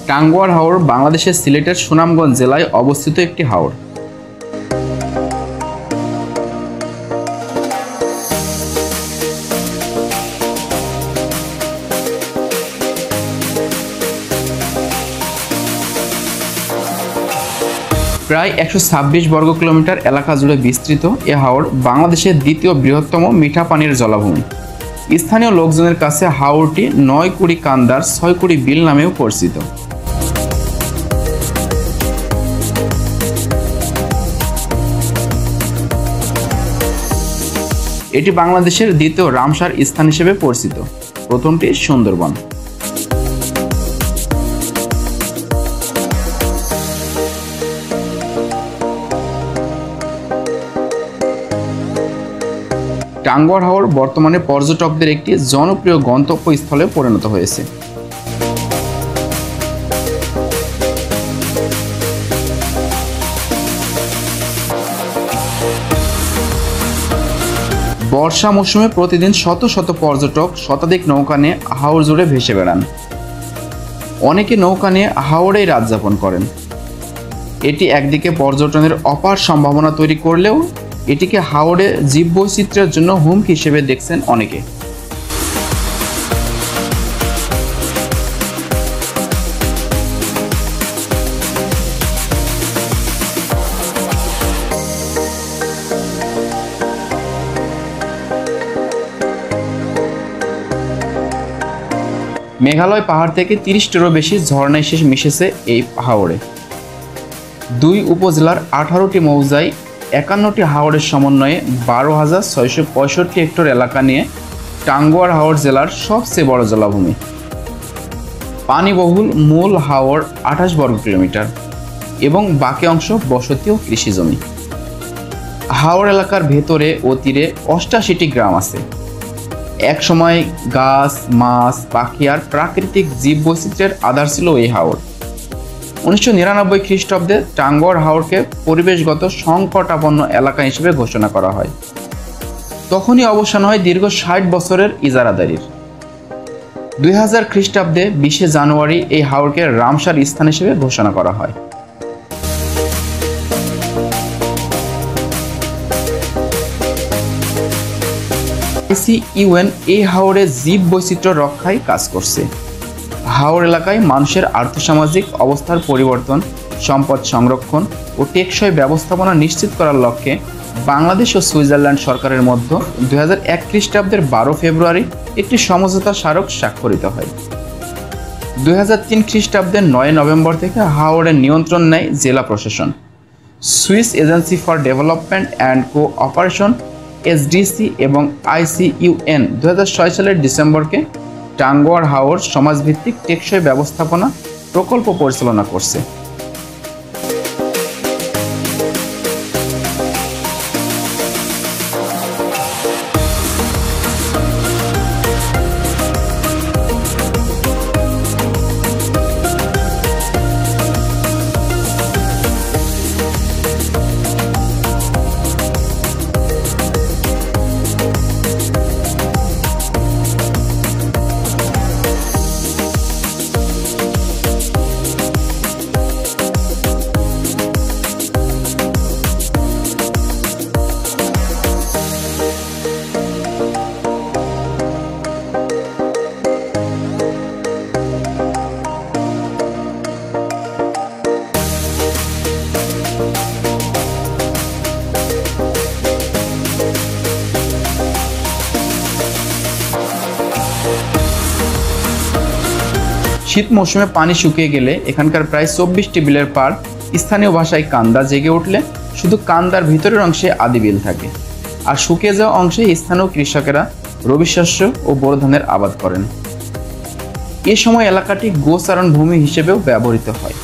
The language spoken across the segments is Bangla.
টাঙ্গুয়ার হাওর বাংলাদেশের সিলেটের সুনামগঞ্জ জেলায় অবস্থিত একটি হাওর। প্রায় 126 বর্গ কিলোমিটার এলাকা জুড়ে বিস্তৃত এ হাওর বাংলাদেশের দ্বিতীয় বৃহত্তম মিঠা পানির জলাভূমি। স্থানীয় লোকজনের কাছে হাওরটি 9 কুড়ি কান্দার 6 কুড়ি বিল নামেও পরিচিত। এটি বাংলাদেশের দ্বিতীয় রামসার স্থান হিসেবে পরিচিত। প্রথমটি সুন্দরবন। টাঙ্গুয়ার হাওর বর্তমানে পর্যটকদের একটি জনপ্রিয় গন্তব্যস্থলে পরিণত হয়েছে। বর্ষা মৌসুমে প্রতিদিন শত শত পর্যটক শতাধিক নৌকা নিয়ে হাওর জুড়ে ভেসে বেড়ান। অনেকে নৌকা নিয়ে হাওরেই রাত যাপন করেন। এটি একদিকে পর্যটনের অপার সম্ভাবনা তৈরি করলেও এটিকে হাওরে জীববৈচিত্র্যের জন্য হুমকি হিসেবে দেখছেন অনেকে। মেঘালয় পাহাড় থেকে 30টিরও বেশি ঝর্ণা এসে মিশেছে এই হাওরে। 2 উপজেলার 18টি মৌজায় 51টি হাওরের সমন্বয়ে 12,665 হেক্টর এলাকা নিয়ে টাঙ্গুয়ার হাওর জেলার সবচেয়ে বড় জলাভূমি। পানিবহুল মূল হাওর 28 বর্গ কিলোমিটার এবং বাকি অংশ বসতি ও কৃষিজমি। হাওর এলাকার ভেতরে ও তীরে 88টি গ্রাম আছে। একসময় গাছ, মাছ, পাখি আর প্রাকৃতিক জীববৈচিত্র্যের আধার ছিল এই হাওর। 1999 খ্রিস্টাব্দে টাঙ্গুয়ার হাওরকে পরিবেশগত সংকটাপন্ন এলাকা হিসেবে ঘোষণা করা হয়। তখনই অবসান হয় দীর্ঘ 60 বছরের ইজারাদারির। 2000 খ্রিস্টাব্দে 20 জানুয়ারি এই হাওরকে রামসার স্থান হিসেবে ঘোষণা করা হয়। IUCN এই হাওরে জীব বৈচিত্র্য রক্ষায় কাজ করছে। হাওর এলাকায় মানুষের আর্থসামাজিক অবস্থার পরিবর্তন, সম্পদ সংরক্ষণ ও টেকসই ব্যবস্থাপনা নিশ্চিত করার লক্ষ্যে বাংলাদেশ ও সুইজারল্যান্ড সরকারের মধ্যে 2001 খ্রিস্টাব্দের 12 ফেব্রুয়ারি একটি সমঝোতা স্মারক স্বাক্ষরিত হয়। 2003 খ্রিস্টাব্দের 9 নভেম্বর থেকে হাওরের নিয়ন্ত্রণ নেয় জেলা প্রশাসন। Swiss agency for development and cooperation SDC এবং IUCN 2006 সালের ডিসেম্বরকে টাঙ্গুয়ার হাওর সমাজভিত্তিক টেকসই ব্যবস্থাপনা প্রকল্প পরিচালনা করছে। শীত মৌসুমে পানি শুকিয়ে গেলে এখানকার প্রায় 24টি বিলের পার স্থানীয় ভাষায় কান্দা জেগে উঠলে শুধু কান্দার ভিতরের অংশে আদি বিল থাকে, আর শুকিয়ে যাওয়া অংশে স্থানীয় কৃষকেরা রবি শস্য ও বোরো ধানের আবাদ করেন। এ সময় এলাকাটি গোচারণ ভূমি হিসেবেও ব্যবহৃত হয়।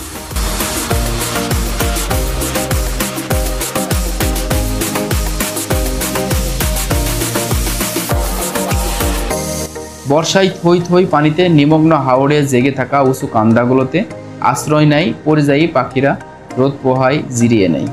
বর্ষায় থই থই পানিতে নিমগ্ন হাওরে জেগে থাকা উঁচু কান্দাগুলোতে আশ্রয় নেয় পরিযায়ী পাখিরা, রোদ পোহায় জিরিয়ে নেয়।